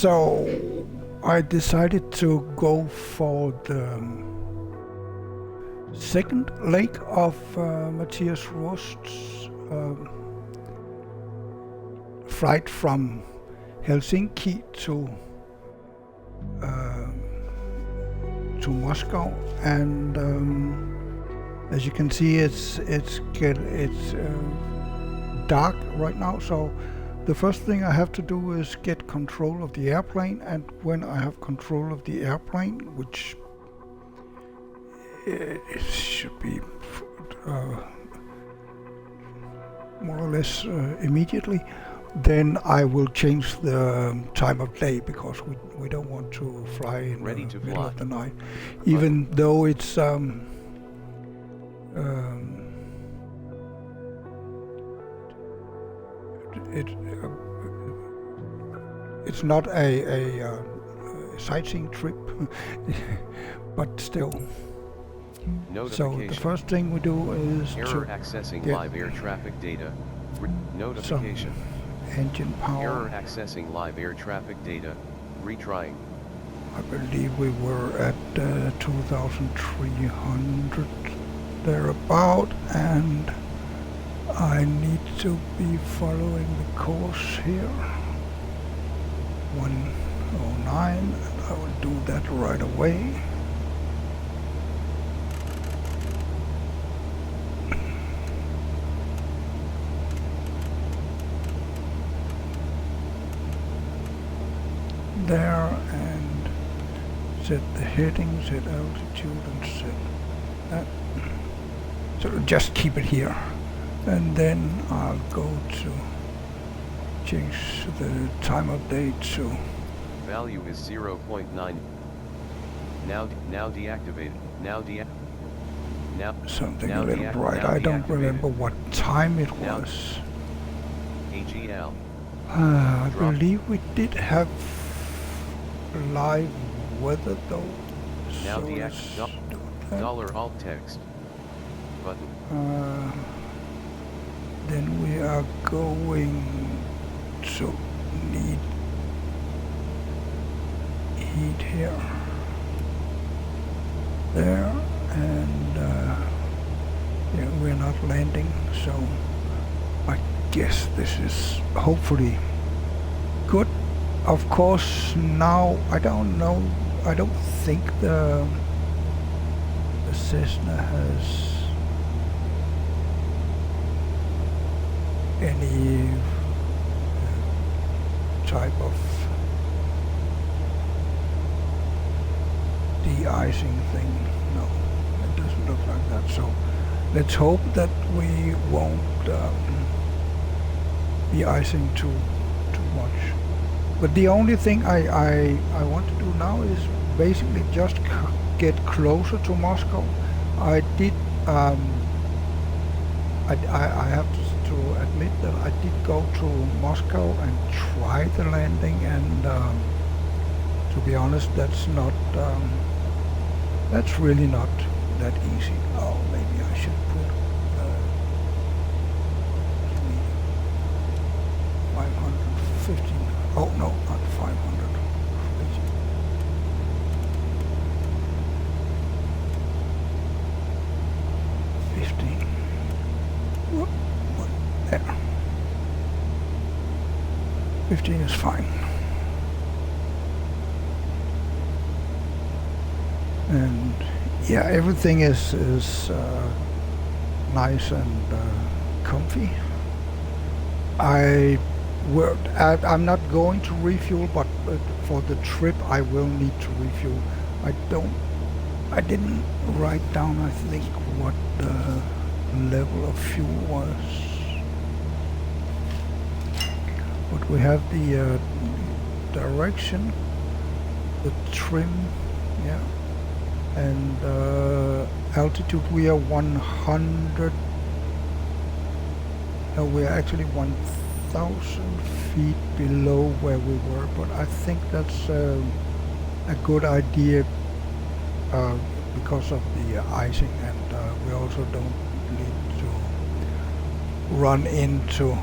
So I decided to go for the second leg of Mathias Rust's flight from Helsinki to Moscow, and as you can see, it's dark right now. So the first thing I have to do is get control of the airplane, and when I have control of the airplane, which it should be more or less immediately, then I will change the time of day, because we don't want to fly in the middle of the night, even though it's it's not a sightseeing trip, but still. So the first thing we do is error accessing live air traffic data. Notification. Engine power. Error accessing live air traffic data. Retrying. I believe we were at 2,300 thereabout, and I need to be following the course here. 109, and I will do that right away. There, and set the heading, set altitude, and set that. So just keep it here, and then I'll go to change the time of day to value is 0.9. Now deactivated. Now something a little bright. I don't remember what time it was. AGL. I believe we did have live weather though. Now so $, alt text button. Then we are going to need heat here, there, and yeah, we're not landing, so I guess this is hopefully good. Of course, now I don't know. I don't think the Cessna has any type of de-icing thing. No, it doesn't look like that. So let's hope that we won't be icing too much. But the only thing I want to do now is basically just get closer to Moscow. I did I have to admit that I did go to Moscow and try the landing, and to be honest, that's really not that easy. Oh, maybe I should put 550. Oh no, not 500. 15. What? There. 15 is fine. And yeah, everything is nice and comfy. I'm not going to refuel, but for the trip I will need to refuel. I didn't write down, I think, what the level of fuel was. But we have the direction, the trim, yeah, and altitude. We are 100. No, we are actually 1,000 feet below where we were. But I think that's a good idea because of the icing, and we also don't need to run into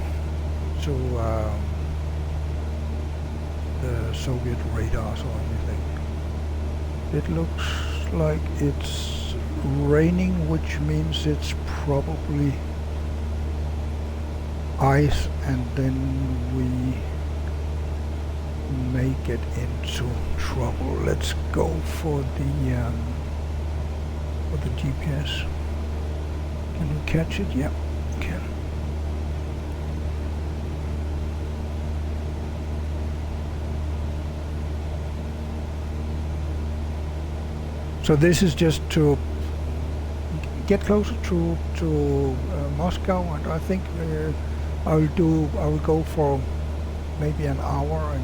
the Soviet radars or anything. It looks like it's raining, which means it's probably ice, and then we may get into trouble. Let's go for the GPS. Can you catch it? Yeah, can. So this is just to get closer to Moscow, and I think I will go for maybe an hour,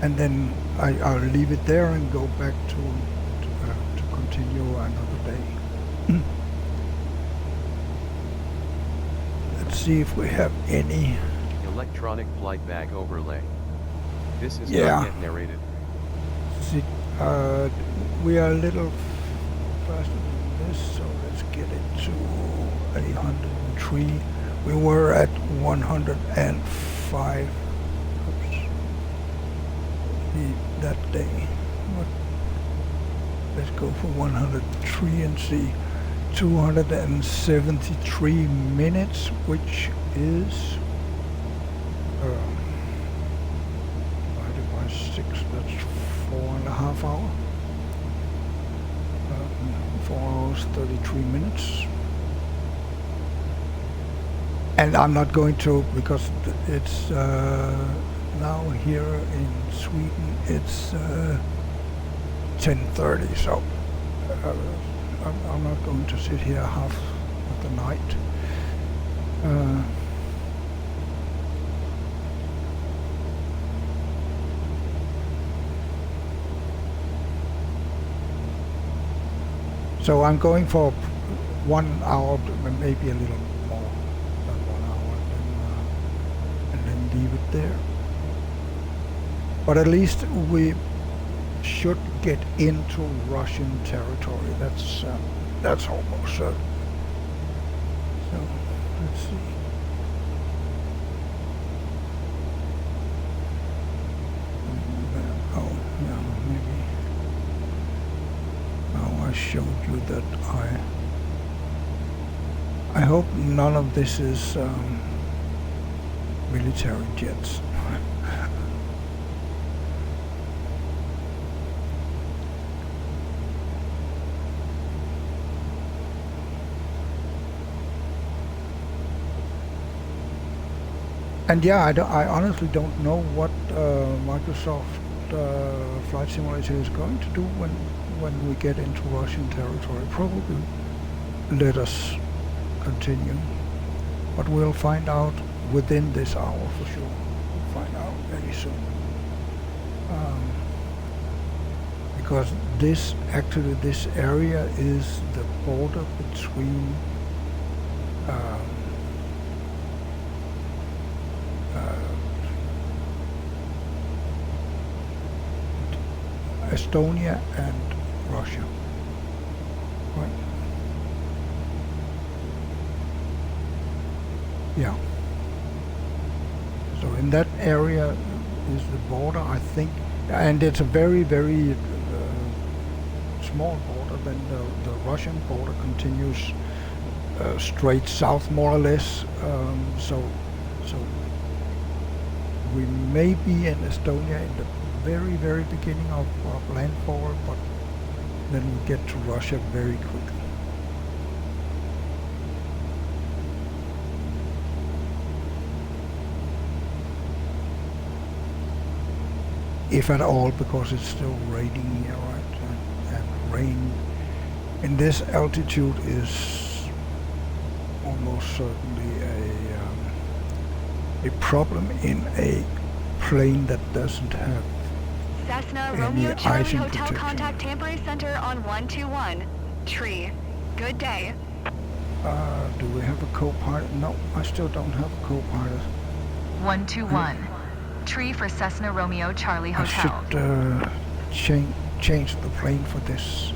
and then I'll leave it there and go back to continue another day. Let's see if we have any Electronic flight bag overlay. This is Yeah. not yet narrated. see, we are a little faster than this, so let's get it to 103. We were at 105 that day. Let's go for 103 and see. 273 minutes, which is divided by 6, that's 4.5 hours. 4 hours, 33 minutes. And I'm not going to, because it's now here in Sweden, it's 10:30, so I'm not going to sit here half of the night. So I'm going for 1 hour, maybe a little more than 1 hour, and then leave it there. But at least we should get into Russian territory. That's almost certain. So let's see. Oh yeah, maybe. Oh, I showed you that I hope none of this is military jets. And yeah, I honestly don't know what Microsoft Flight Simulator is going to do when we get into Russian territory. Probably let us continue, but we'll find out within this hour for sure. We'll find out very soon, because this area is the border between Estonia and Russia. Right. Yeah. So in that area is the border, I think, and it's a very, very small border. Then the Russian border continues straight south, more or less. So we may be in Estonia in the very, very beginning of landfall, but then we get to Russia very quickly. If at all, because it's still raining here, right? And rain in this altitude is almost certainly a problem in a plane that doesn't have Cessna any Romeo Charlie icing Hotel protection. contact Tampere Center on 121. Tree. Good day. Do we have a co-pilot? No, I still don't have a co-pilot. 121. Tree for Cessna Romeo Charlie Hotel. I should change the plane for this.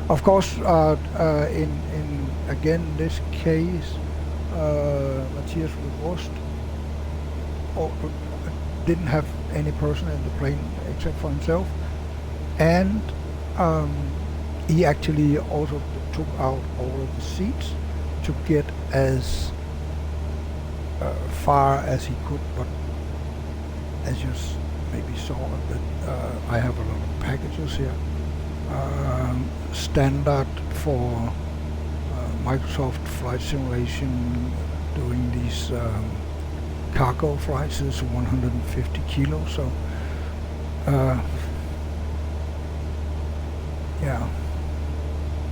Of course, in again this case, Mathias Rust didn't have any person in the plane except for himself, and he actually also took out all of the seats to get as far as he could. But as you maybe saw, that I have a lot of packages here, standard for Microsoft Flight Simulation doing these cargo flights is 150 kilos. So yeah,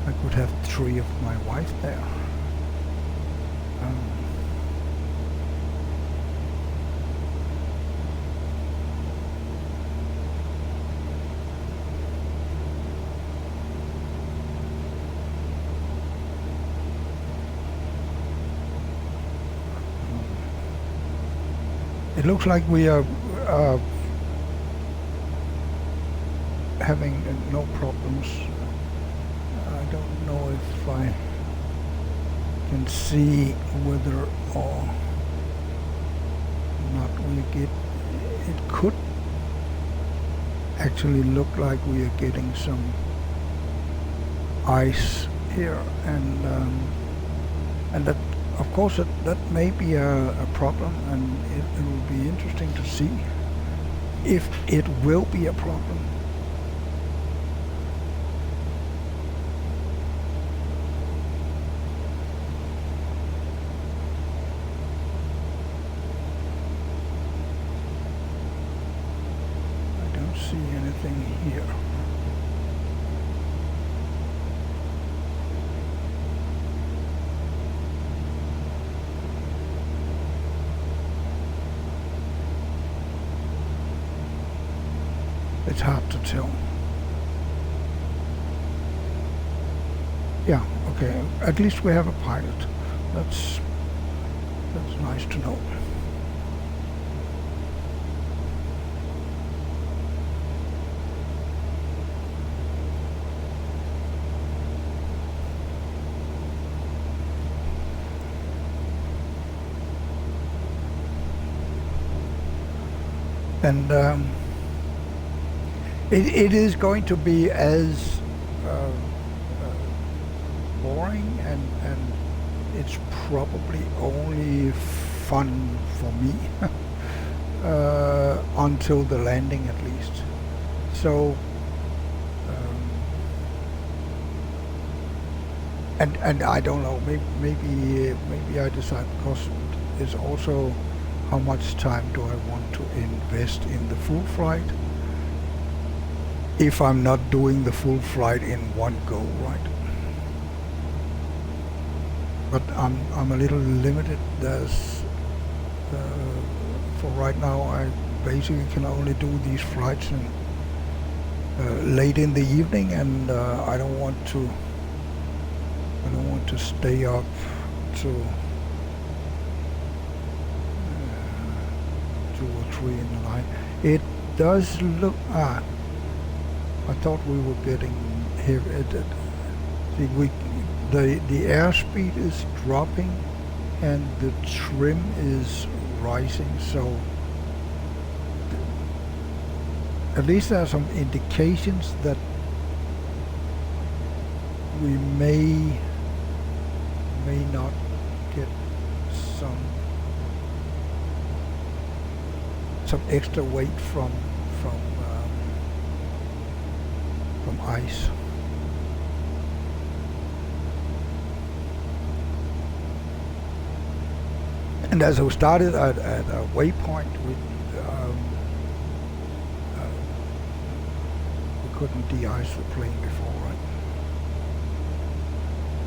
I could have 3 of my wife there. It looks like we are having no problems. I don't know if I can see whether or not we get. It could actually look like we are getting some ice here, and that, of course, that may be a problem, and it will be interesting to see if it will be a problem. I don't see anything here. It's hard to tell. Yeah, okay. At least we have a pilot. That's nice to know. And it is going to be as boring, and it's probably only fun for me until the landing, at least. So and I don't know, maybe I decide, because it's also how much time do I want to invest in the full flight if I'm not doing the full flight in one go, right? But I'm a little limited. There's for right now, I basically can only do these flights late in the evening, and I don't want to stay up to 2 or 3 in the night. It does look. I thought we were getting here. The airspeed is dropping and the trim is rising. So at least there are some indications that we may not get some extra weight from ice. And as we started at a waypoint, we couldn't de-ice the plane before, right?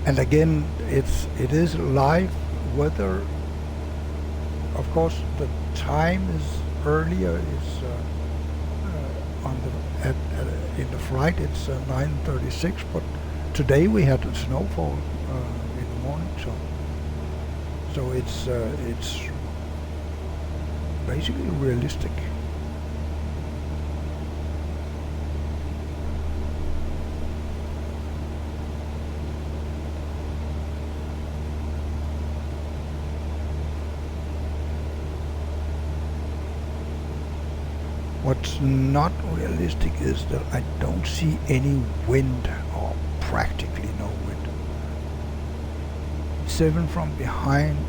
And again, it is live weather. Of course, the time is earlier. It's in the flight. It's 9:36, but today we had snowfall in the morning, so it's basically realistic. What's not realistic is that I don't see any wind, or practically no wind. 7 from behind.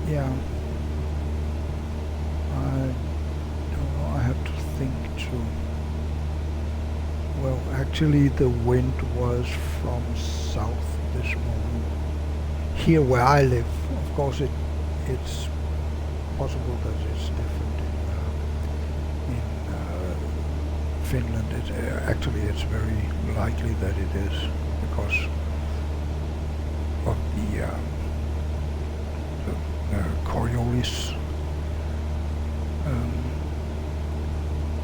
Yeah. I don't know, I have to think too. Well, actually the wind was from south this morning. Here where I live, of course it's possible that it's different in Finland. Actually it's very likely that it is, because of the Coriolis.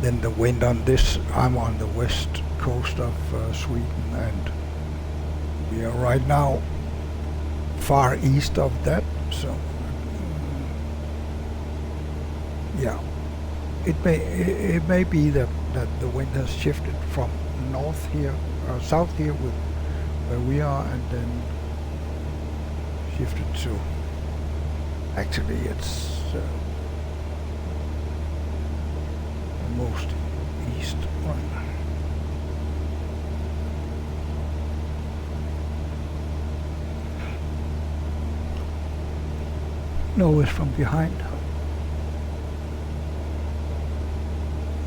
Then the wind on this, I'm on the west coast of Sweden, and we are right now far east of that, so yeah, it may be that the wind has shifted from north here, south here with where we are, and then shifted to, actually it's most east one. No, it's from behind.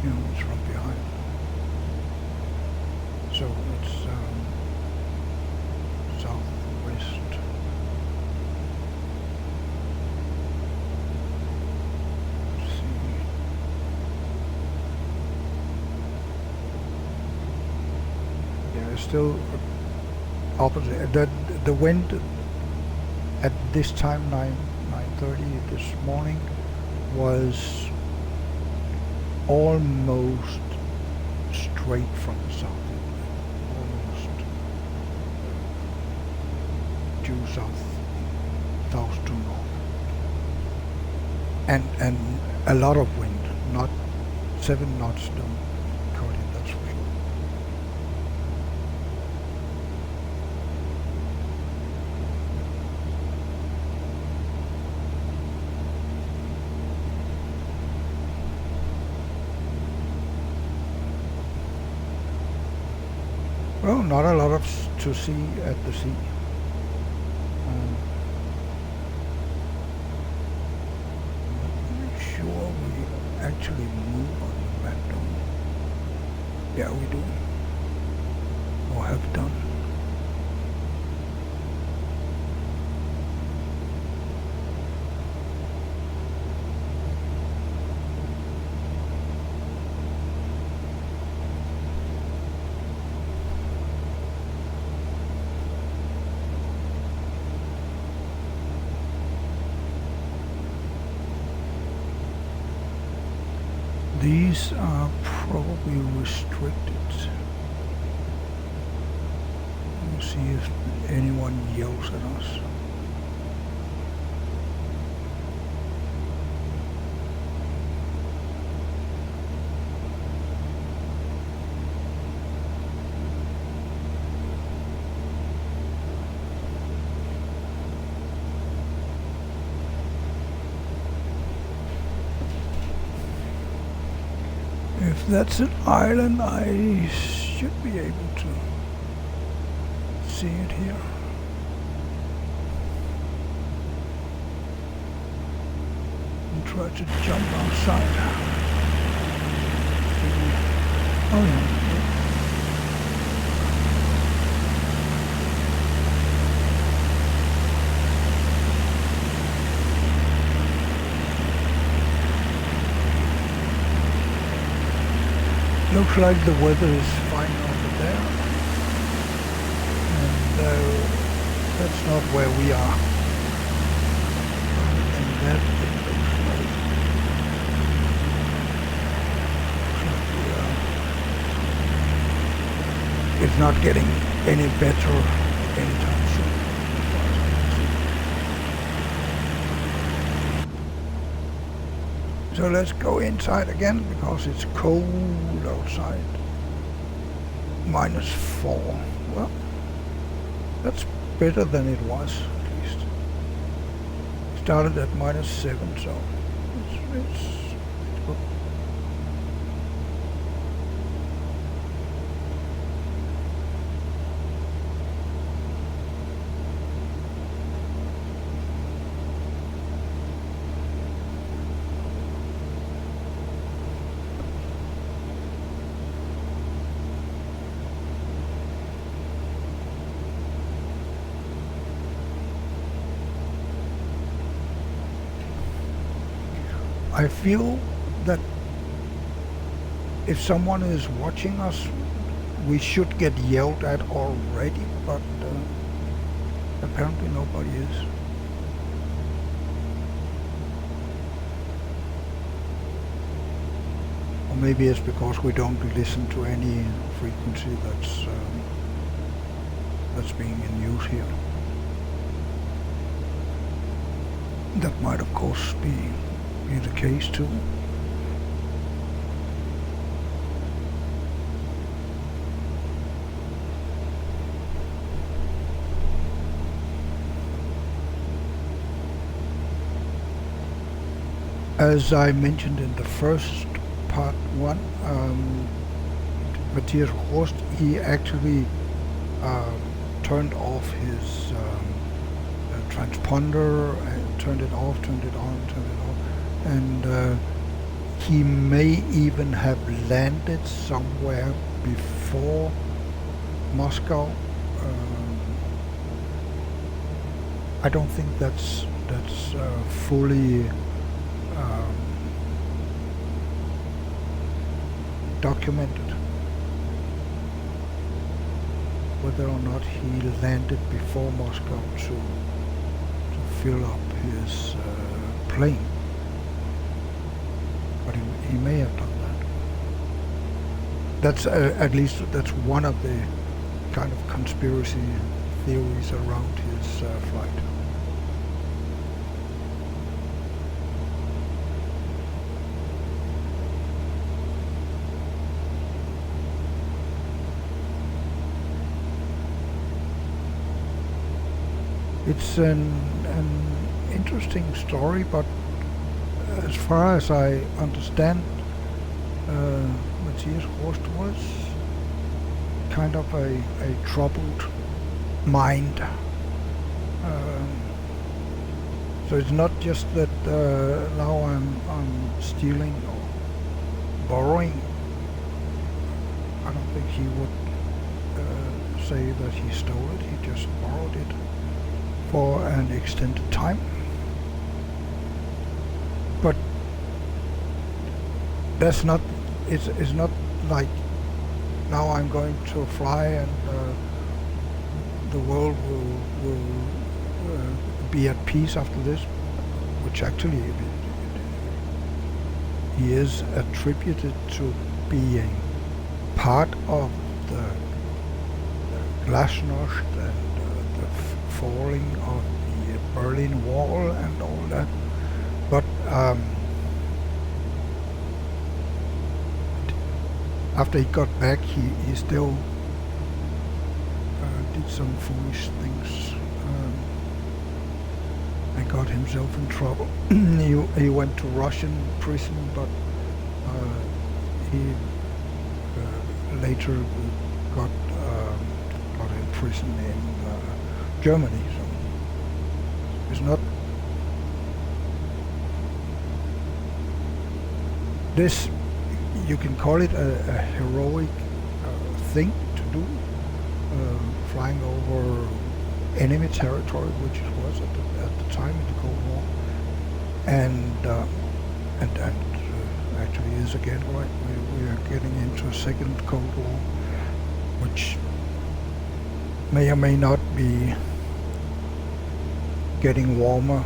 No, it's from behind. So it's southwest. Let's see. Yeah, it's still opposite. The wind at this time, 9:30 this morning, was almost straight from the south, almost due south to north, and a lot of wind, not 7 knots, don't cut it, that's for sure. Well, not a lot to see at the sea. Not sure we actually move on the map, don't we? Yeah, we do. Or have done. These are probably restricted. We'll see if anyone yells at us. If that's an island, I should be able to see it here. And try to jump outside. Oh yeah. Looks like the weather is fine over there, and that's not where we are. And that it looks like it's not getting any better anytime soon. So let's go inside again, because it's cold outside. -4. Well, that's better than it was, at least. Started at -7, so it's good. I feel that if someone is watching us, we should get yelled at already, but apparently nobody is. Or maybe it's because we don't listen to any frequency that's being in use here. That might of course be the case too. As I mentioned in the first part one, Mathias Rust, he actually turned off his transponder, and turned it off, turned it on, turned it off, and he may even have landed somewhere before Moscow. I don't think that's fully documented, whether or not he landed before Moscow to fill up his plane. But he may have done that. That's at least that's one of the kind of conspiracy theories around his flight. It's an interesting story, but as far as I understand, Mathias Rust was kind of a troubled mind. So it's not just that now I'm stealing or borrowing. I don't think he would say that he stole it. He just borrowed it for an extended time. But that's not, it's not like now I'm going to fly and the world will be at peace after this, which actually he is attributed to being part of the Glasnost and the falling of the Berlin Wall and all that. But after he got back, he still did some foolish things and got himself in trouble. He went to Russian prison, but he later got in prison in Germany. So it's not this. You can call it a heroic thing to do, flying over enemy territory, which it was at the time in the Cold War, and actually is again, right? We are getting into a second Cold War, which may or may not be getting warmer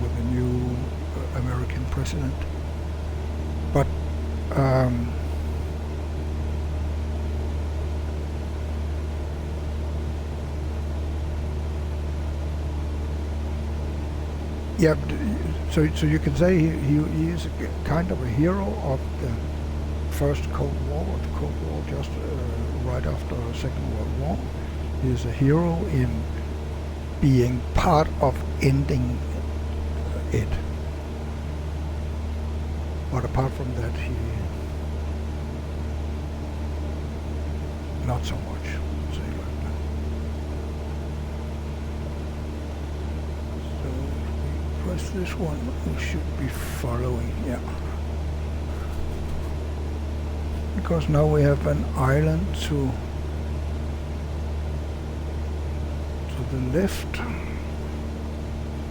with a new American president. But yeah, so you can say he is kind of a hero of the first Cold War, or the Cold War just right after the Second World War. He is a hero in being part of ending it. But apart from that, he not so much, say like that. So if we press this one, we should be following, yeah. Because now we have an island to the left.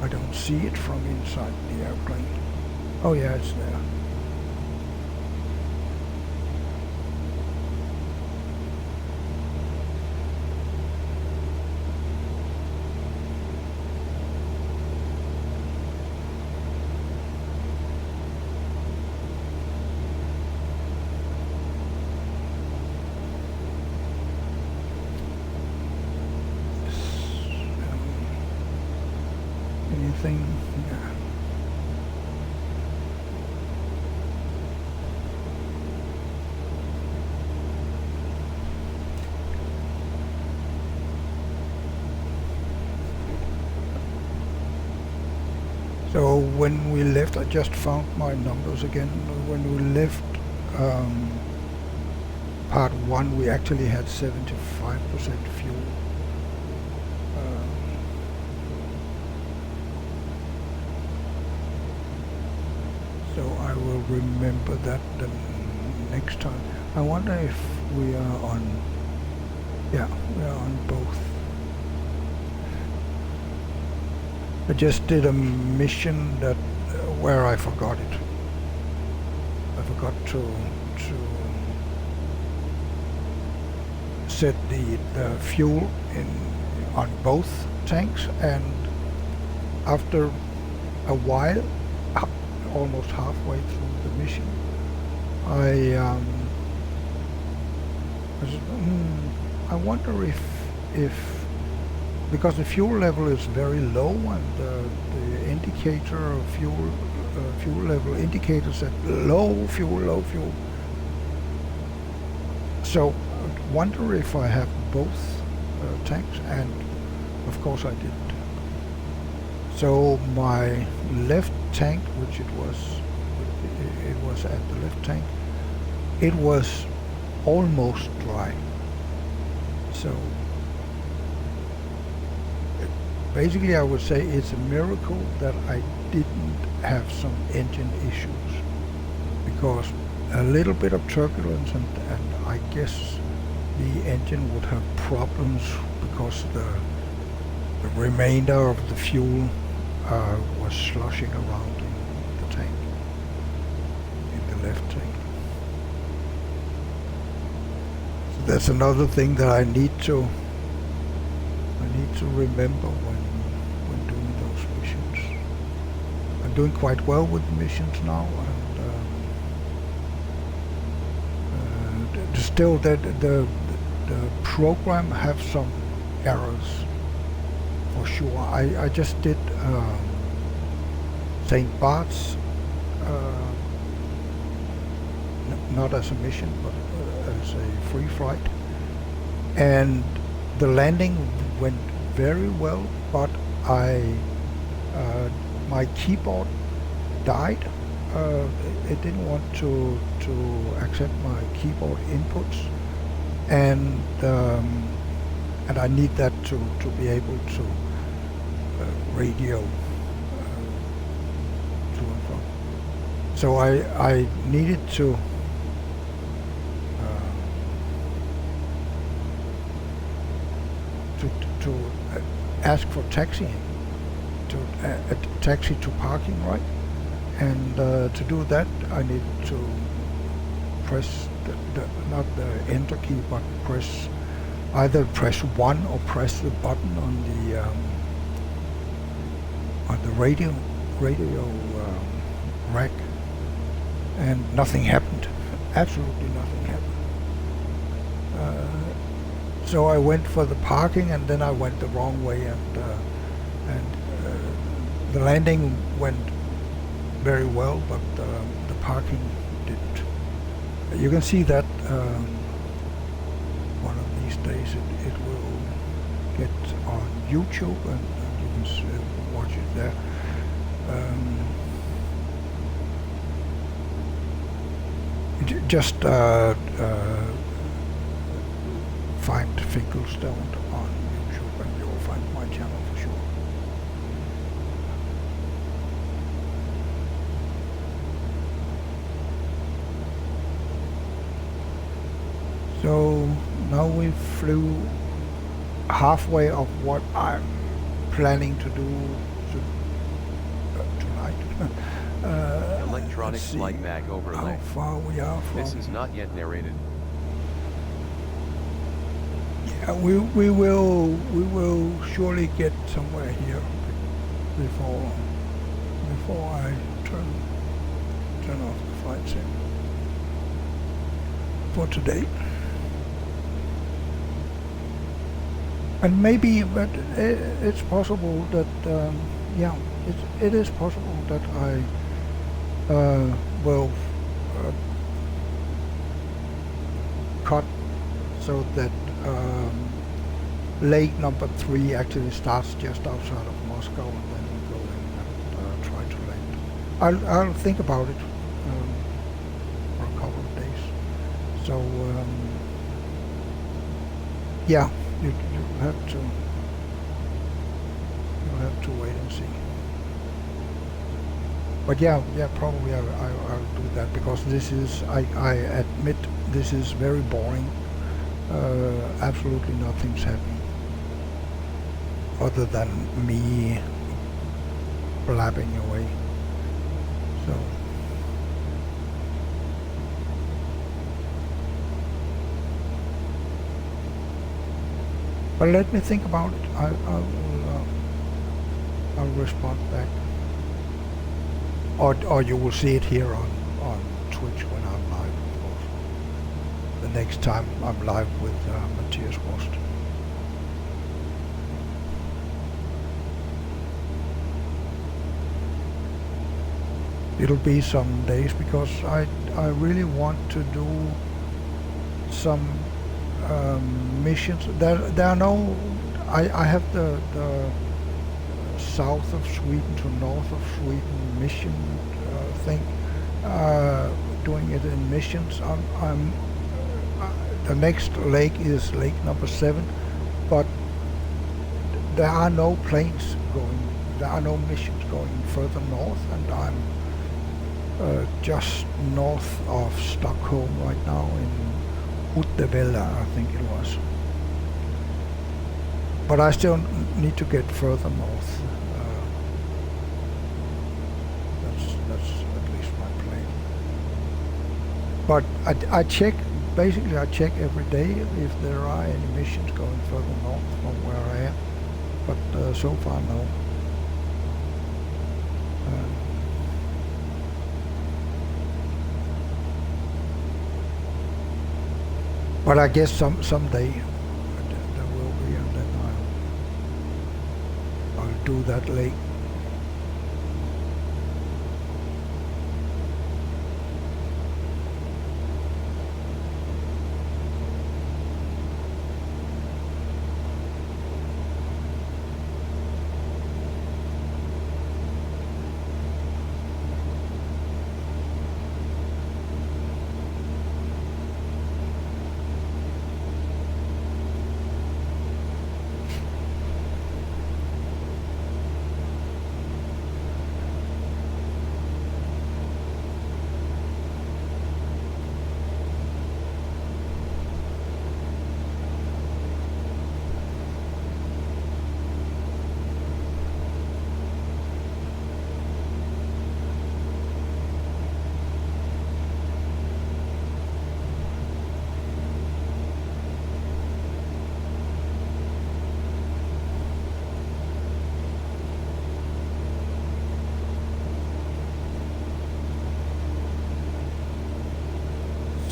I don't see it from inside the airplane. Oh yeah, it's there. Anything? Yeah. So when we left, I just found my numbers again. When we left part 1, we actually had 75% fuel. So I will remember that the next time. I wonder if we are on. Yeah, we are on both. I just did a mission that where I forgot it. I forgot to set the fuel in on both tanks, and after a while, almost halfway through the mission, I said, I wonder if because the fuel level is very low, and the indicator of fuel level indicator said low fuel. So I wonder if I have both tanks, and of course I did. So my left tank, which it was at the left tank, it was almost dry. So basically I would say it's a miracle that I didn't have some engine issues, because a little bit of turbulence and I guess the engine would have problems, because the remainder of the fuel was sloshing around in the tank, in the left tank. So that's another thing that I need to remember when doing those missions. I'm doing quite well with the missions now, and still that the program have some errors for sure. I just did St. Bart's, not as a mission, but as a free flight, and the landing went very well, but my keyboard died. It didn't want to accept my keyboard inputs, and I need that to be able to radio to and from. So I needed to ask for taxiing, to taxi to parking, right? And to do that, I need to press not the enter key, but either press 1 or press the button on the radio rack, and nothing happened. Absolutely nothing happened. So I went for the parking, and then I went the wrong way, and the landing went very well, but the parking didn't. You can see that one of these days it will get on YouTube, and you can watch it there. Just find Finkelstone on YouTube, and you'll find my channel for sure. So now we flew halfway of what I'm planning to do tonight. avionics see flight bag how overlay. far we are from. This is not yet narrated. Yeah, we will surely get somewhere here before I turn off the flight sim for today. And maybe, but it's possible that yeah, it is possible that I will cut so that lake number 3 actually starts just outside of Moscow, and then we go in and try to land. I'll think about it for a couple of days. So yeah, you have to wait and see. But yeah, probably I'll do that, because this is, I admit, this is very boring. Absolutely nothing's happening other than me blabbing away. So but let me think about it. I'll respond back, or you will see it here on Twitch when I'm live, of course. The next time I'm live with Mathias Rust. It'll be some days, because I really want to do some missions. There are no. I have the south of Sweden to north of Sweden mission thing. Doing it in missions. I'm the next lake is lake number 7, but there are no planes going. There are no missions going further north, and I'm just north of Stockholm right now in Uddevalla, I think it was. But I still need to get further north. That's at least my plan. But I check, basically I check every day if there are any missions going further north from where I am. But so far, no. But I guess someday there will be, and then I'll do that lake.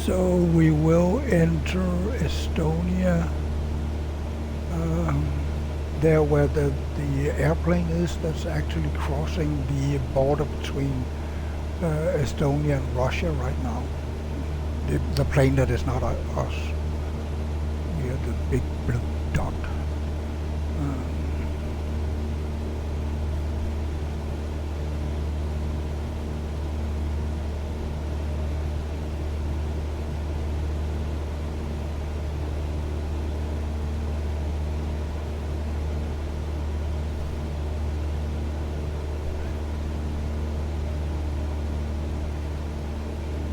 So we will enter Estonia, there where the airplane is, that's actually crossing the border between Estonia and Russia right now. The plane that is not us. We are the big blue dot.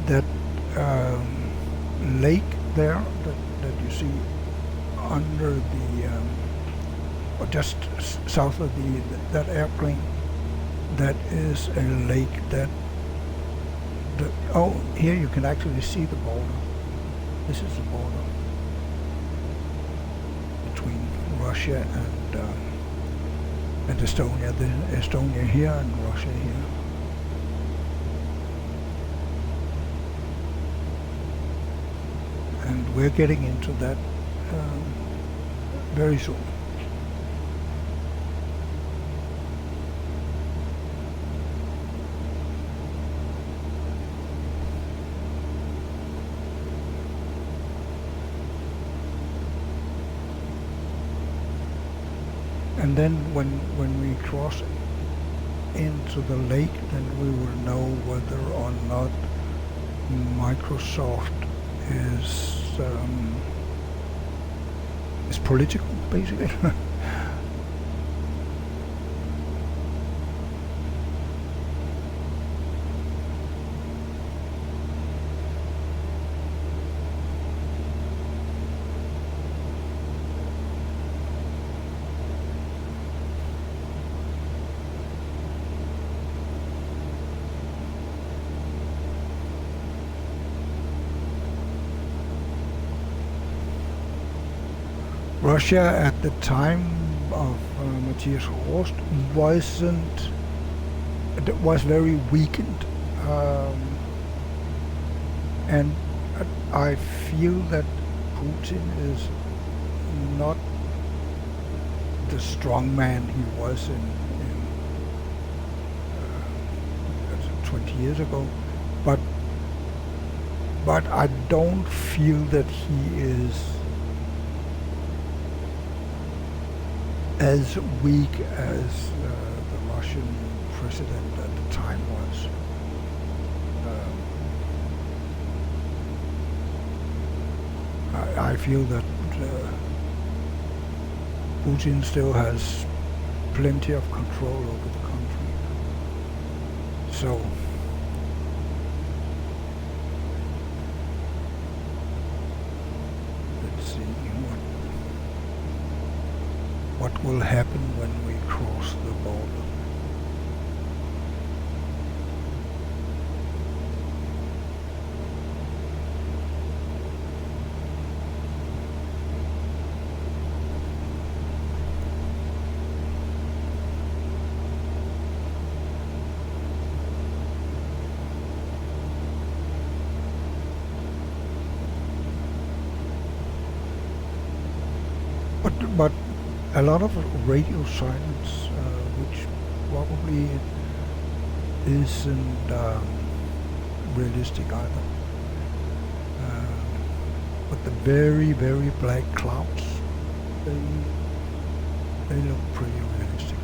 That lake there that you see under the or just south of that airplane, that is a lake that Oh, here you can actually see the border. This is the border between Russia and Estonia. The Estonia here and Russia here. And we're getting into that very soon. And then when we cross into the lake, then we will know whether or not Microsoft is political, basically. Russia at the time of Mathias Rust was very weakened, and I feel that Putin is not the strong man he was in 20 years ago, but I don't feel that he is as weak as the Russian president at the time was. I feel that Putin still has plenty of control over the country. So let's see what will happen when we cross the border. But a lot of radio silence, which probably isn't realistic either. But the very, very black clouds, they look pretty realistic.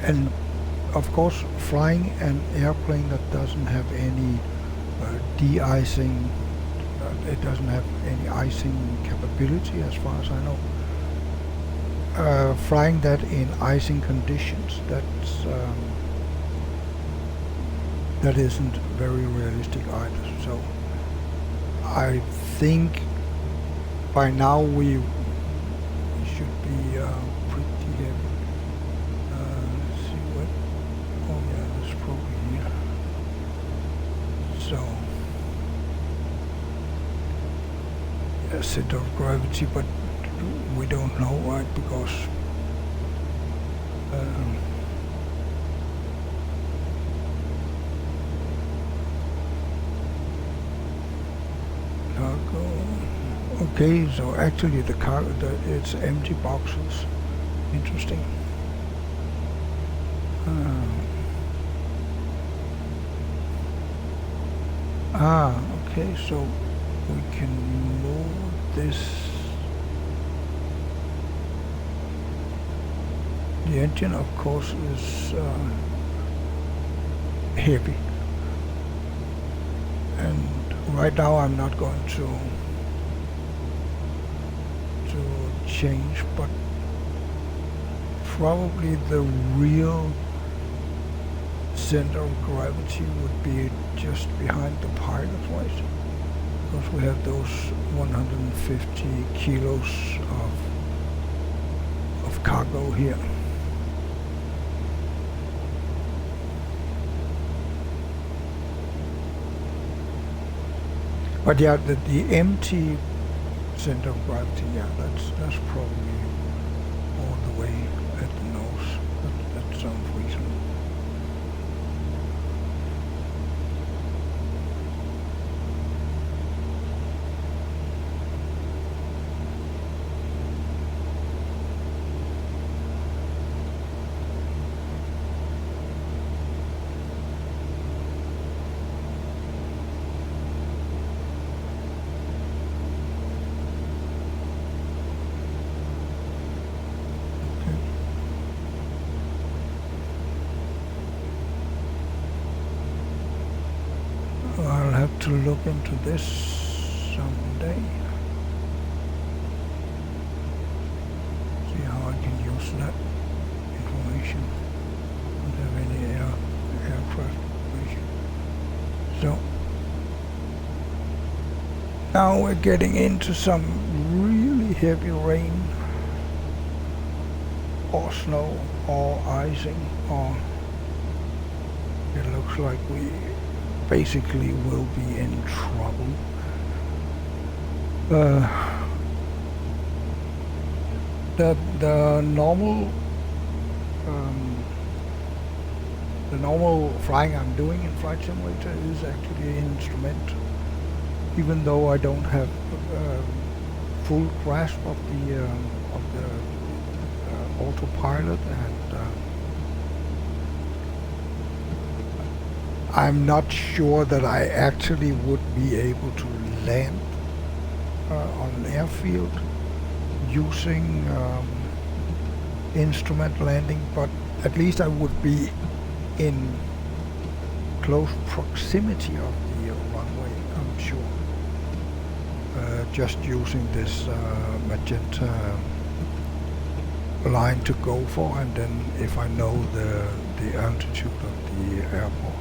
And of course, flying an airplane that doesn't have any de-icing, it doesn't have any icing capability as far as I know. Flying that in icing conditions, that isn't very realistic either. So I think by now we should be pretty heavy. Let's see what. Oh yeah, that's probably here. So yeah, center of gravity, but we don't know, right? Because cargo. Okay, so actually the cargo, it's empty boxes. Interesting. Okay, so we can move this the engine, of course, is heavy. And right now I'm not going to change, but probably the real center of gravity would be just behind the pilot, right? Because we have those 150 kilos of cargo here. But yeah, the empty center of gravity, yeah, that's probably all the way at the nose. That sounds reasonable. I'll have to look into this someday. See how I can use that information. Don't have any aircraft information. So now we're getting into some really heavy rain or snow or icing, or it looks like we basically will be in trouble. The normal flying I'm doing in Flight Simulator is actually an instrument, even though I don't have full grasp of the autopilot, and I'm not sure that I actually would be able to land on an airfield using instrument landing, but at least I would be in close proximity of the runway, I'm sure. Just using this magenta line to go for, and then if I know the altitude of the airport.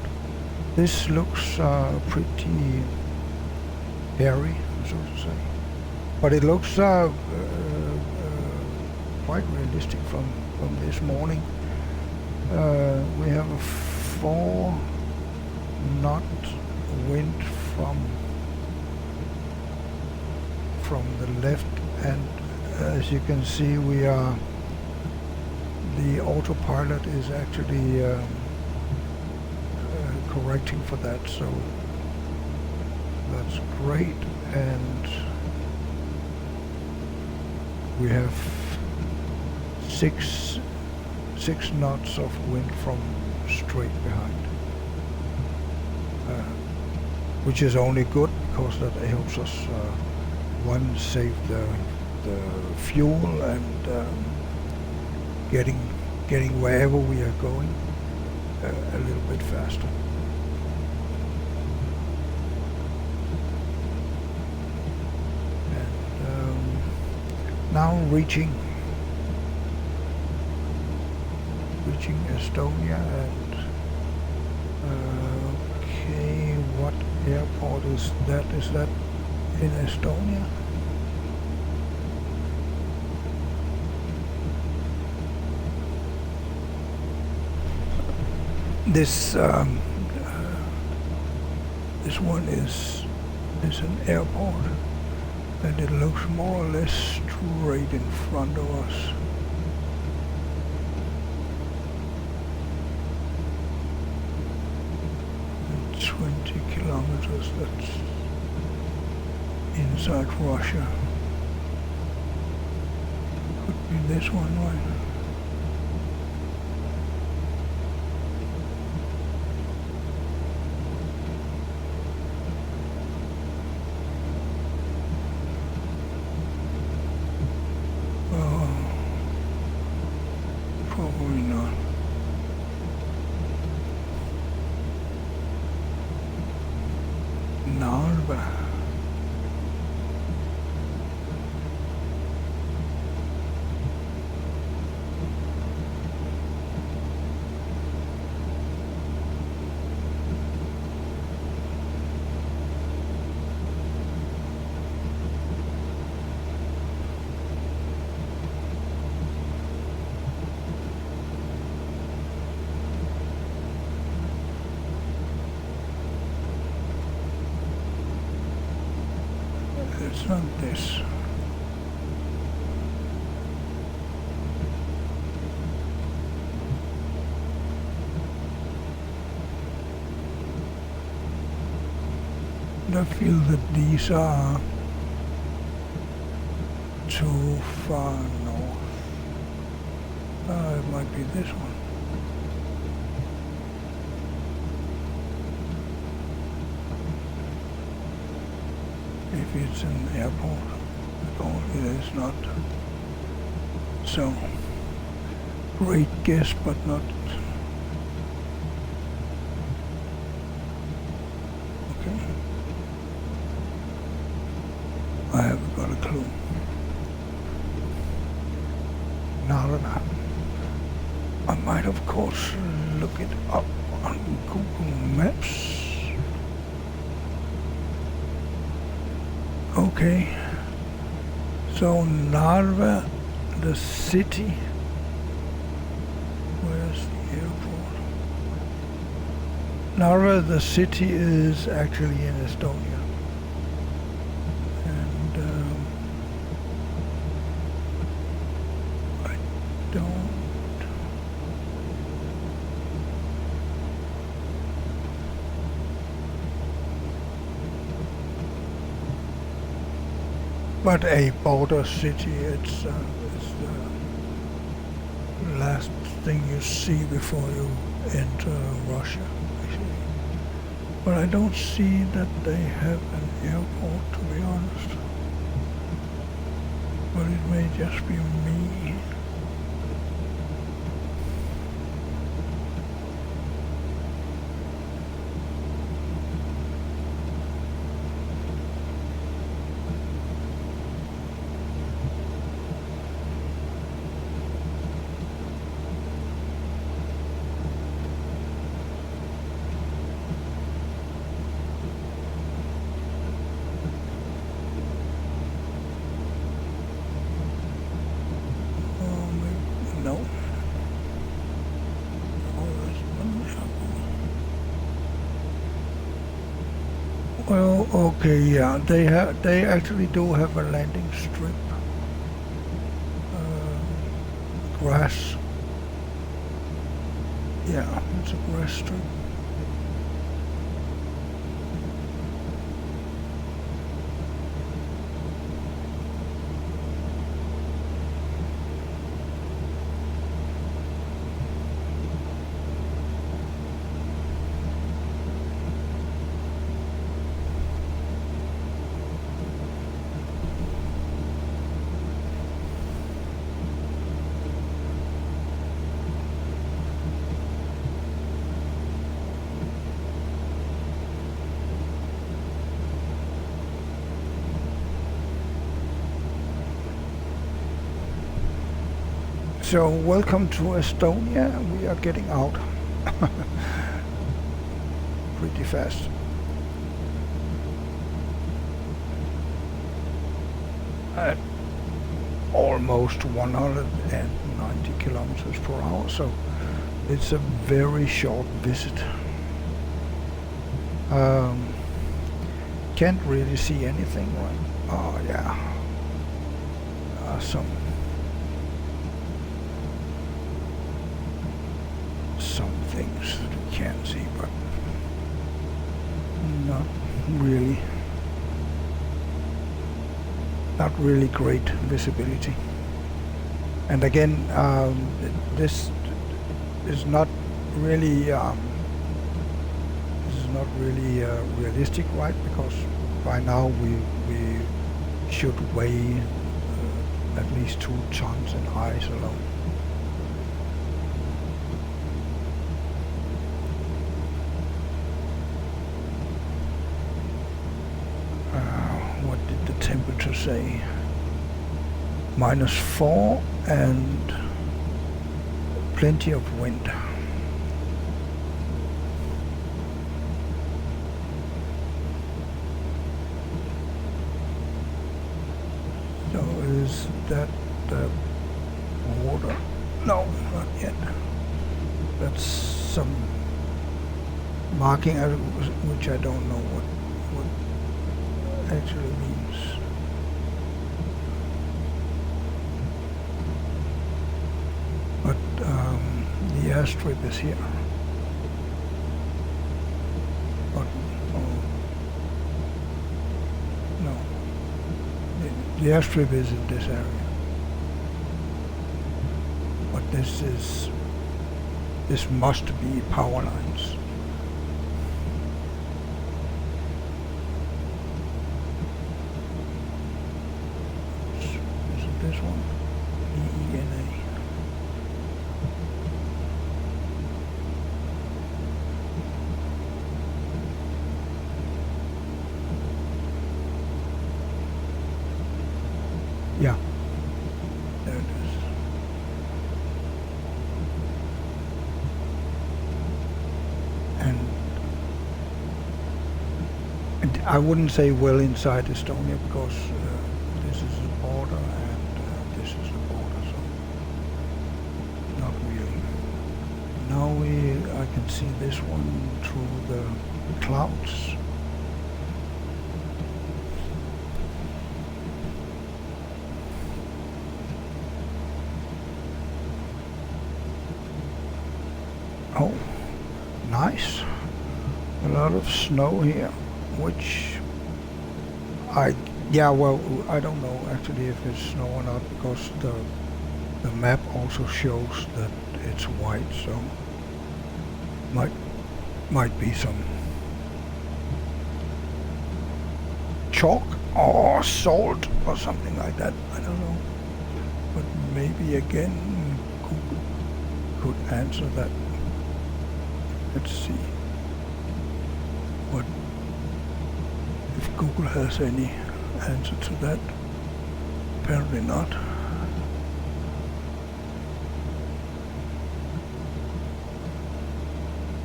This looks pretty hairy, so to say, but it looks quite realistic from this morning. We have a 4-knot wind from the left, and as you can see, the autopilot is actually correcting for that, so that's great. And we have six knots of wind from straight behind, which is only good because that helps us one, save the fuel, and getting wherever we are going a little bit faster. Now reaching Estonia, and okay, what airport is that? Is that in Estonia? This one is an airport, and it looks more or less straight in front of us. And 20 kilometers, that's inside Russia. Could be this one, right? Probably this. And I feel that these are too far north. It might be this one. If it's an airport at all, it is not. So, great guess, but not. Okay. I haven't got a clue. Narva. I might, of course, look it up on Google Maps. Okay, so Narva, the city, where's the airport? Narva, the city, is actually in Estonia. And I don't... But a border city, it's the last thing you see before you enter Russia, actually. But I don't see that they have an airport, to be honest. But it may just be me. No. Well, okay, yeah, they actually do have a landing strip. Grass. Yeah, it's a grass strip. So welcome to Estonia. We are getting out pretty fast. At almost 190 kilometers per hour, so it's a very short visit. Can't really see anything, right? Oh yeah, some things that we can see, but not really great visibility. And again, this is not really realistic, right? Because by now we should weigh at least 2 tons in ice alone. What did the temperature say? -4 and plenty of wind. So is that the water? No, not yet. That's some marking which I don't know what actually means. airstrip is here. But, oh, no. The airstrip is in this area. But this must be power lines. Is it this one? EENA. Yeah, there it is. And I wouldn't say well inside Estonia because this is a border and this is a border, so not really. Now I can see this one through the clouds. Oh, nice. A lot of snow here, which yeah, well, I don't know actually if it's snow or not because the map also shows that it's white, so might be some chalk or salt or something like that. I don't know, but maybe again Google could answer that. Let's see what if Google has any answer to that. Apparently not.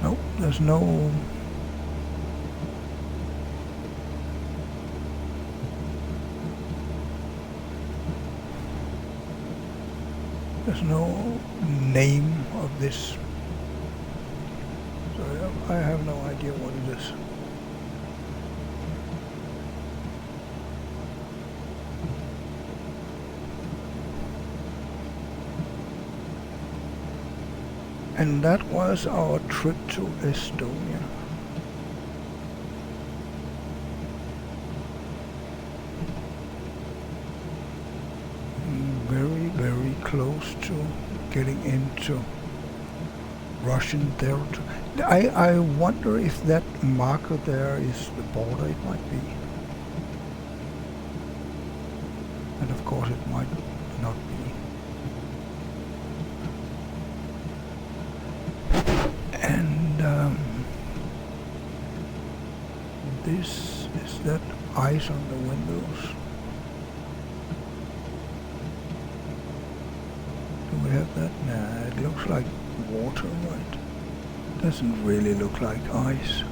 No, there's no name of this. I have no idea what it is. And that was our trip to Estonia. Very, very close to getting into Russian territory. I wonder if that marker there is the border. It might be. And of course it might not be. And this is that ice on the windows. Do we have that? Nah, it looks like water, right? Doesn't really look like ice.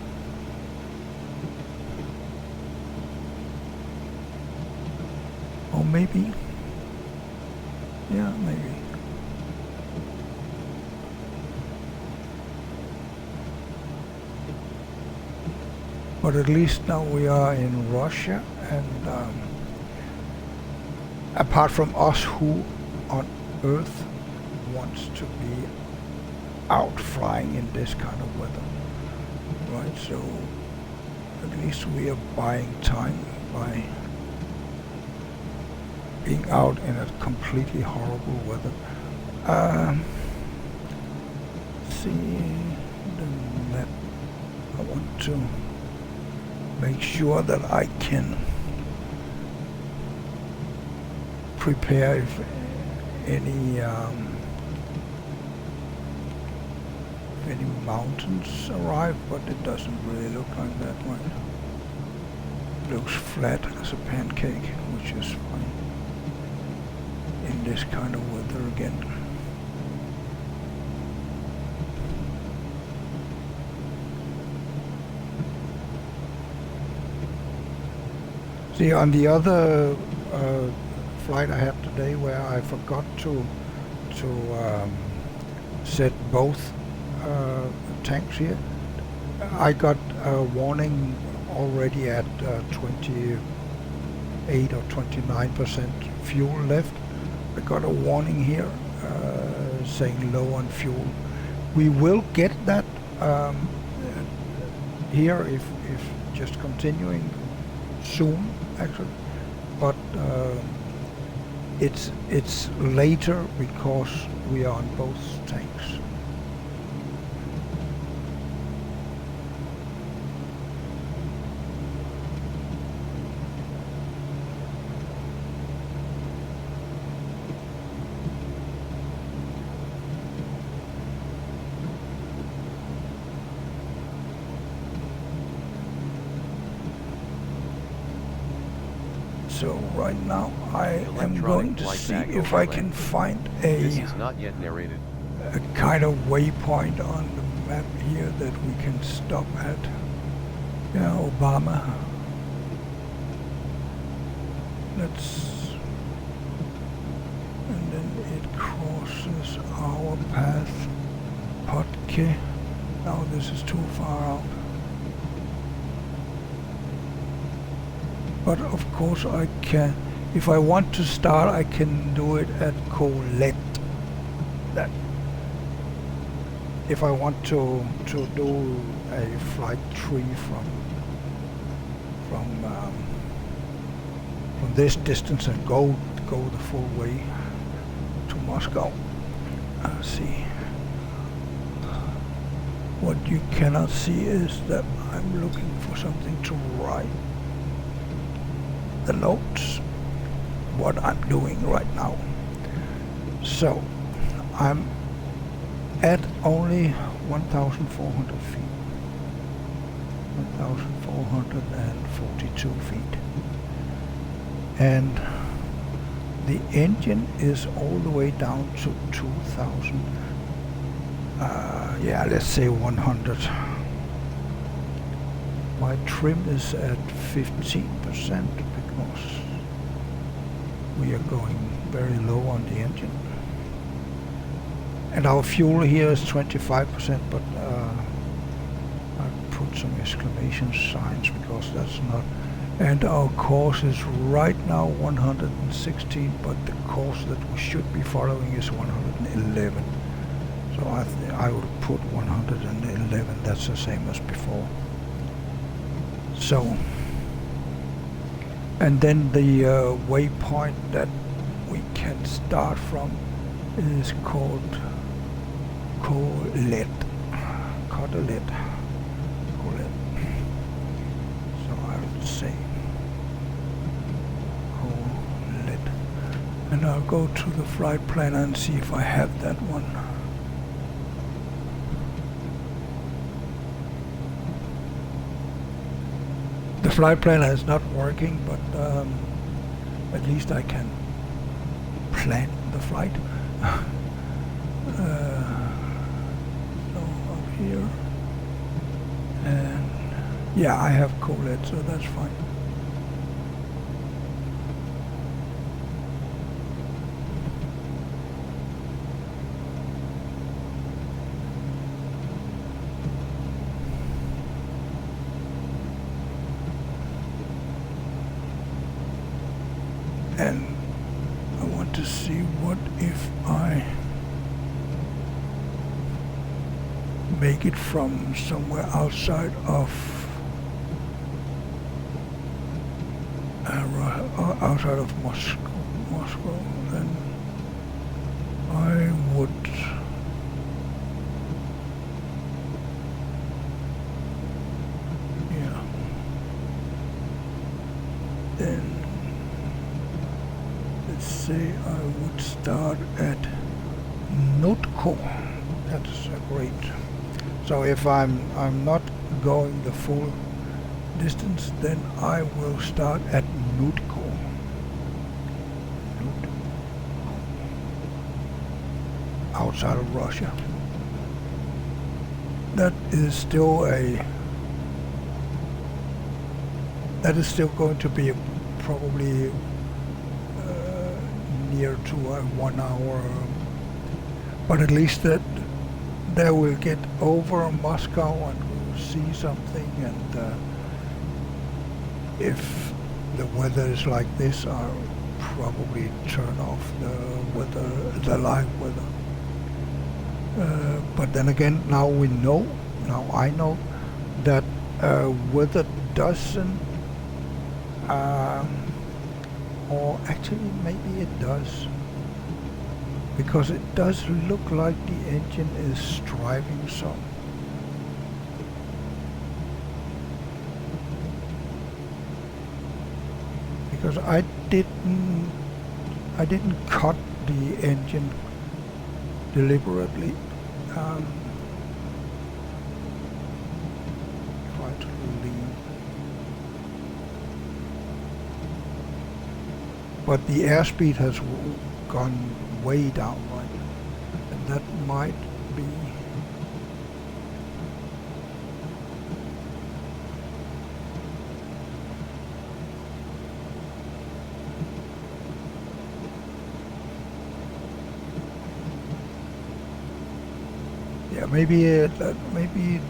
Or maybe. Yeah, maybe. But at least now we are in Russia, and apart from us, who on earth wants to be out flying in this kind of weather, right? So at least we are buying time by being out in a completely horrible weather. See the map. I want to make sure that I can prepare if any mountains arrive, but it doesn't really look like that one. It looks flat as a pancake, which is fine in this kind of weather again. See, on the other flight I had today, where I forgot to set both tanks here, I got a warning already at 28 or 29% fuel left. I got a warning here saying low on fuel. we will get that here if just continuing soon actually, but it's later because we are on both tanks. So right now I am going to see if I can find This is not yet narrated. a kind of waypoint on the map here that we can stop at. Yeah, Obama. And then it crosses our path. Potke. Now this is too far out. But of course I can, if I want to start, I can do it at Colette. That, if I want to do a flight 3 from this distance and go the full way to Moscow. See. What you cannot see is that I'm looking for something to write the notes, what I'm doing right now. So I'm at only 1,400 feet, 1,442 feet, and the engine is all the way down to 2,000. Yeah, let's say 100. My trim is at 15% because we are going very low on the engine. And our fuel here is 25%, but I put some exclamation signs because that's not. And our course is right now 116, but the course that we should be following is 111. So I would put 111, that's the same as before. So, and then the waypoint that we can start from is called Colette. Colette. So I would say Colette. And I'll go to the flight planner and see if I have that one. The flight planner is not working, but at least I can plan the flight. So up here, and yeah, I have Colette, so that's fine. And I want to see what if I make it from somewhere outside of Moscow, then I would then let's say I would start at Notco. That's a great. So if I'm not going the full distance, then I will start at Nutko. Outside of Russia. That is still going to be probably near to 1 hour, but at least that they will get over Moscow and we'll see something, and if the weather is like this, I'll probably turn off the live weather. But then again, now I know that weather doesn't, or actually maybe it does, because it does look like the engine is striving some. Because I didn't cut the engine deliberately. Try to lean, but the airspeed has gone way down, right? And that might be maybe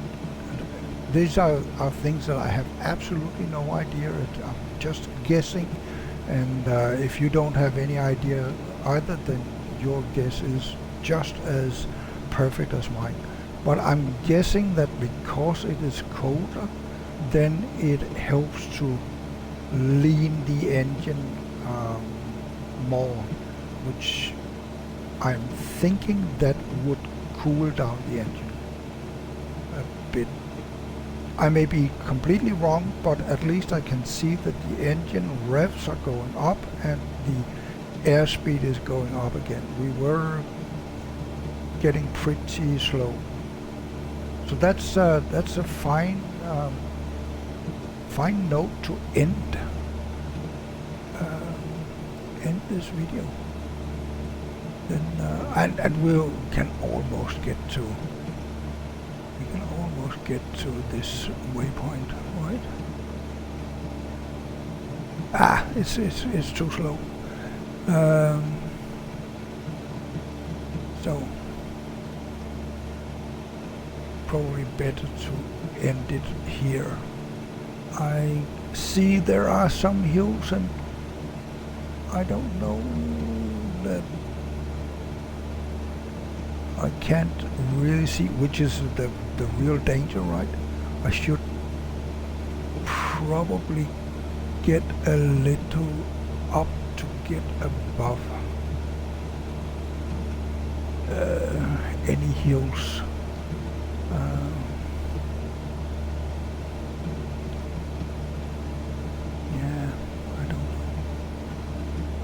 these are things that I have absolutely no idea. I'm just guessing, and if you don't have any idea either, then your guess is just as perfect as mine. But I'm guessing that because it is colder, then it helps to lean the engine more, which I'm thinking that would cool down the engine a bit. I may be completely wrong, but at least I can see that the engine revs are going up and the airspeed is going up again. We were getting pretty slow, so that's a fine note to end this video. Then and we can almost get to this waypoint, right? It's too slow. So probably better to end it here. I see there are some hills, and I don't know that I can't really see which is the real danger, right? I should probably get a little up to get above any hills. Yeah, I don't know.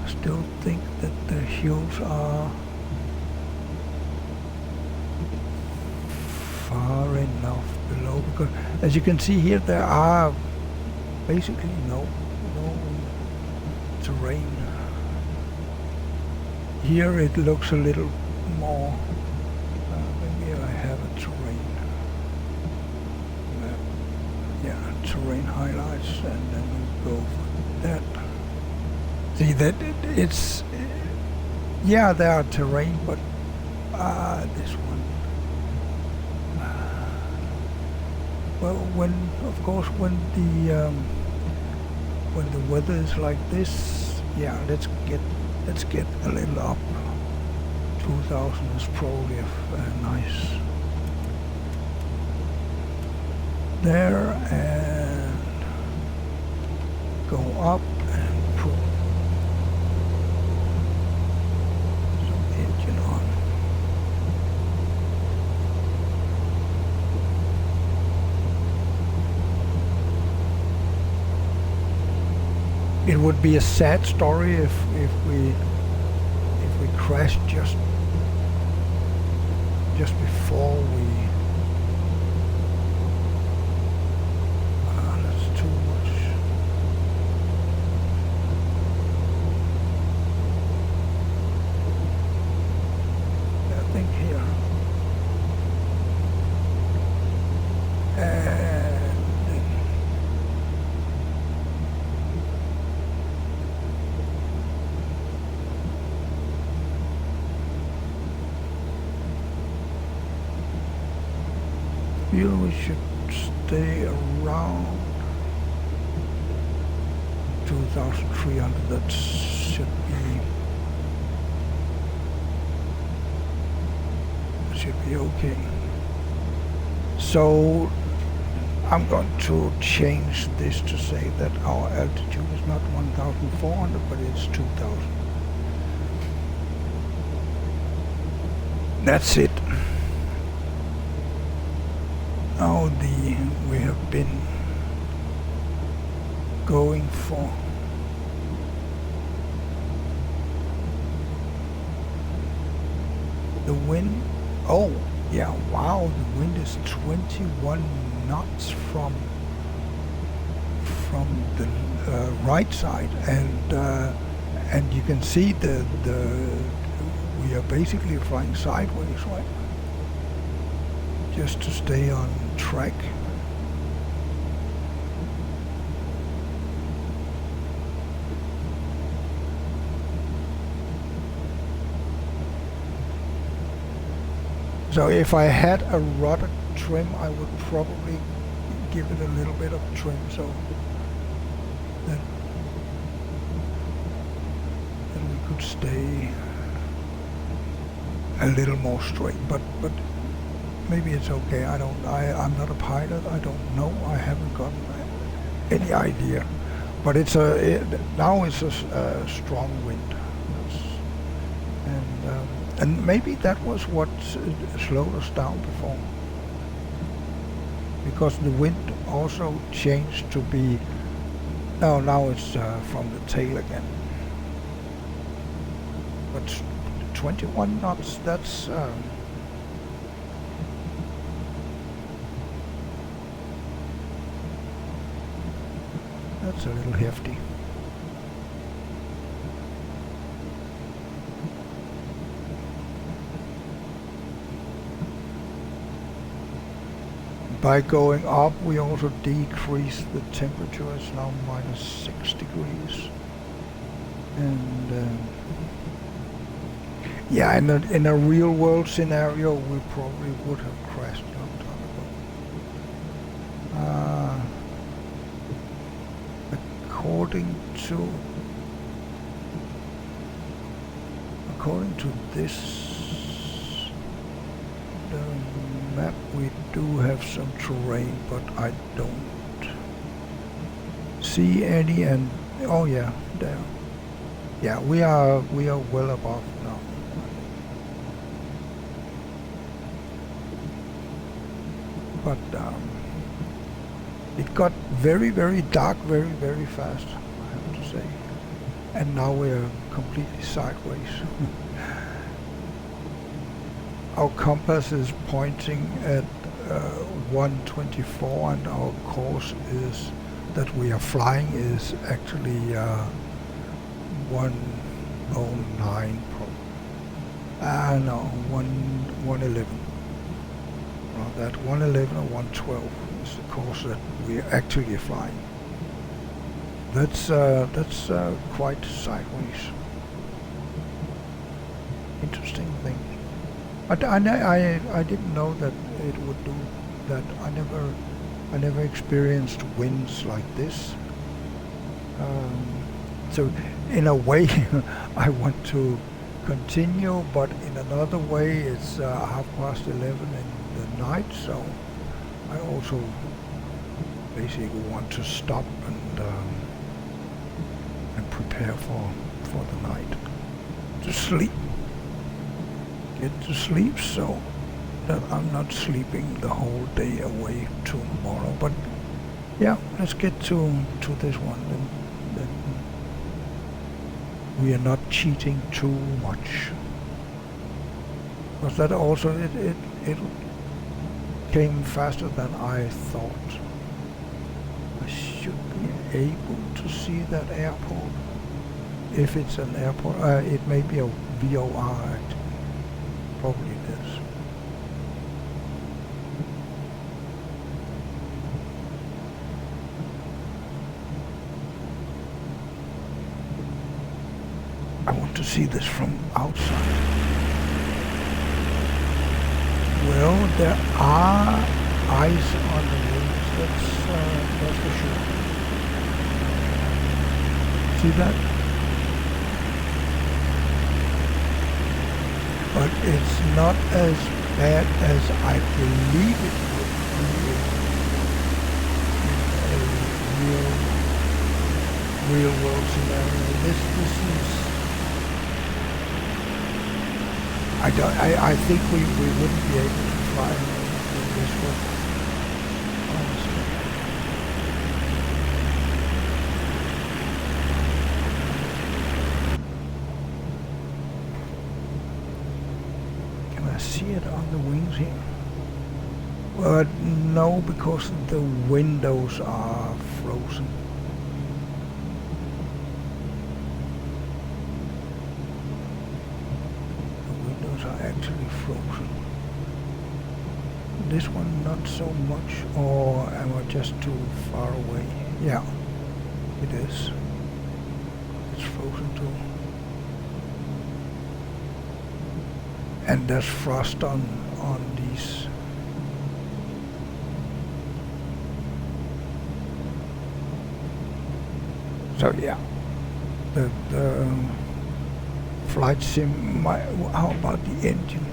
I still think that the hills are far enough below, because as you can see here, there are basically no terrain. Here it looks a little more, maybe I have a terrain map. Yeah, terrain highlights, and then we go for that. See that it's, yeah, there are terrain, but this one. Well, when the weather is like this, yeah, let's get a little up. 2000 is probably nice there, and go up and put some engine on. It would be a sad story if we crashed just before we. That's too much. I think here. Here we should stay around 2,300. That should be okay. So I'm going to change this to say that our altitude is not 1,400, but it's 2,000. That's it. Now we have been going for the wind. Oh yeah, wow, the wind is 21 knots from the right side, and you can see we are basically flying sideways, right? Just to stay on track. So if I had a rudder trim, I would probably give it a little bit of trim, so that we could stay a little more straight. But maybe it's okay. I'm not a pilot. I don't know. I haven't gotten any idea. But now it's a strong wind, and maybe that was what slowed us down before, because the wind also changed to be. Now it's from the tail again. But 21 knots. That's. That's a little hefty. By going up, we also decrease the temperature. It's now -6 degrees. And yeah, in a real world scenario, we probably would have crashed a long time ago. According to this map, we do have some terrain, but I don't see any. And oh yeah, there. Yeah, we are well above now. But it got very, very dark very, very fast, I have to say. And now we're completely sideways. Our compass is pointing at 124, and our course is that we are flying is actually 109. No, 111. Around that 111 or 112 is the course that we are actually flying. That's quite sideways. Interesting thing. I didn't know that it would do that. I never experienced winds like this. So in a way, I want to continue, but in another way, it's 11:30 in the night. So I also basically want to stop and prepare for the night, to sleep. Get to sleep so that I'm not sleeping the whole day away tomorrow. But yeah, let's get to this one. Then we are not cheating too much, because that also it came faster than I thought. I should be able to see that airport. If it's an airport, it may be a VOR actually. Probably it is. I want to see this from outside. Well, there are ice on the wings. That's for sure. See that? But it's not as bad as I believe it would be in a real world scenario. This is I think we wouldn't be able to fly in this one, honestly. Can I see it on the wings here? But no, because the windows are frozen. Are actually frozen. This one not so much, or am I just too far away? Yeah, it is. It's frozen too. And there's frost on these. So yeah, the flight sim, how about the engine?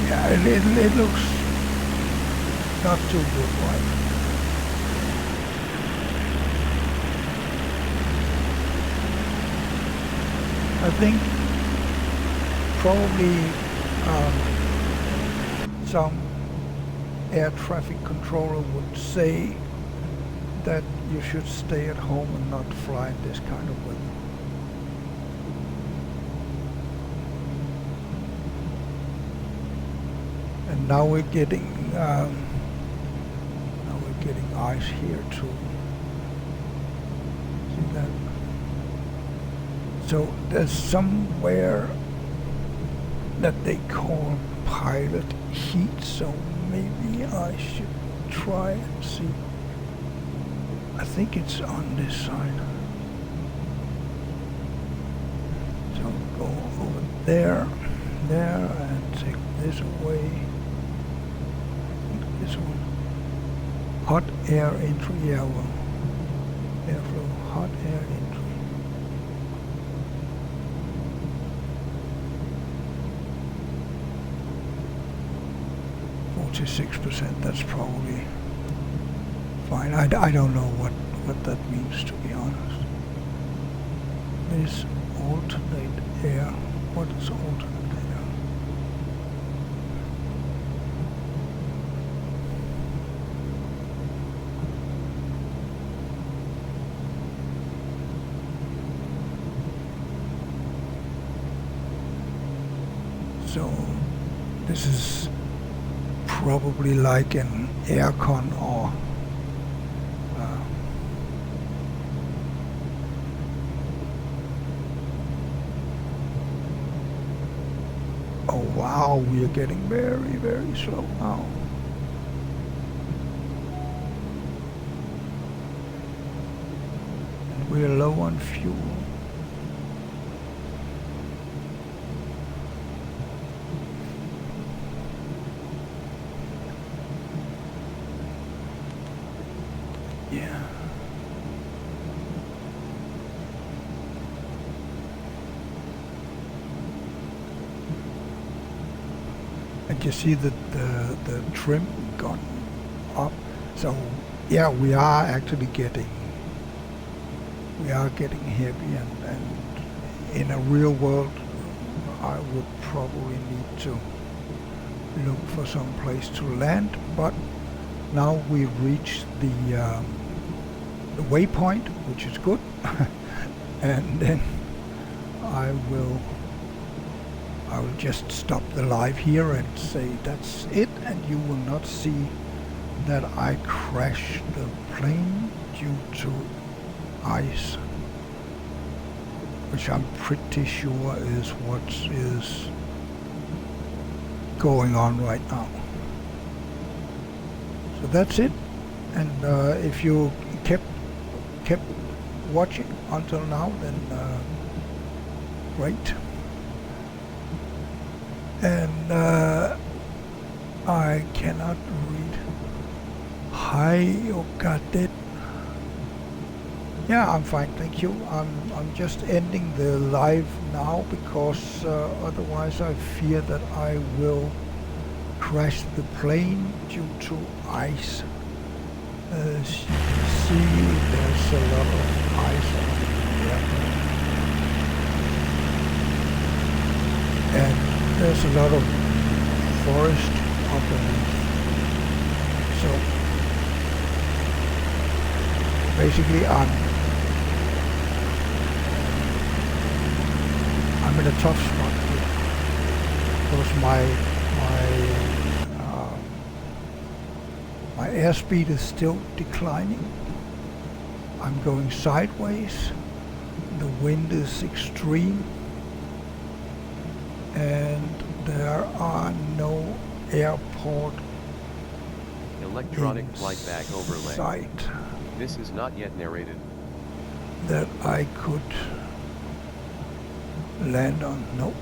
Yeah, it looks not too good, right? I think probably some air traffic controller would say that you should stay at home and not fly in this kind of weather. And now we're getting ice here too. See that? So there's somewhere that they call pilot heat, so maybe I should try and see. I think it's on this side. So go over there, and take this away. This one. Hot air entry, yeah, well, airflow, hot air entry. 46%, that's probably fine. I don't know what that means, to be honest. This alternate air, what is alternate air? So this is probably like an aircon or oh wow, we are getting very, very slow now. And we are low on fuel. Yeah. And you see that the trim gone up. So yeah, we are actually getting heavy, and in a real world I would probably need to look for some place to land, but now we've reached the waypoint, which is good. And then I will just stop the live here and say that's it, and you will not see that I crashed the plane due to ice, which I'm pretty sure is what is going on right now. So that's it. And if you kept watching until now, then great. And I cannot read Hi, you got it. Yeah, I'm fine, thank you. I'm just ending the live now because otherwise I fear that I will crash the plane due to ice. As you can see, there's a lot of ice on the airport. And there's a lot of forest underneath. So basically I'm in a tough spot here because my airspeed is still declining. I'm going sideways. The wind is extreme. And there are no airport Electronic flight bag overlay. sight This is not yet narrated. that I could land on. No.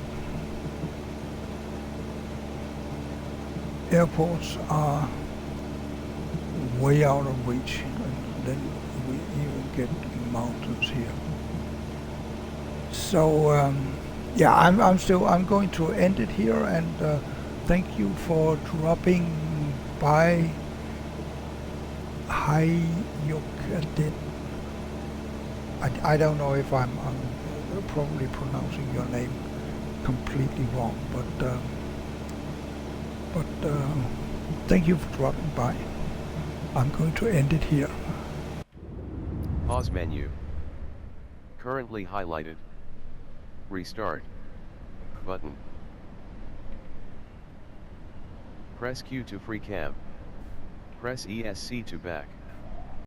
Airports are way out of reach, and then we even get mountains here. So yeah, I'm going to end it here, and thank you for dropping by. Hi, Yokadin. I don't know if I'm probably pronouncing your name completely wrong, but thank you for dropping by. I'm going to end it here. Pause menu. Currently highlighted. Restart. Button. Press Q to free cam. Press ESC to back.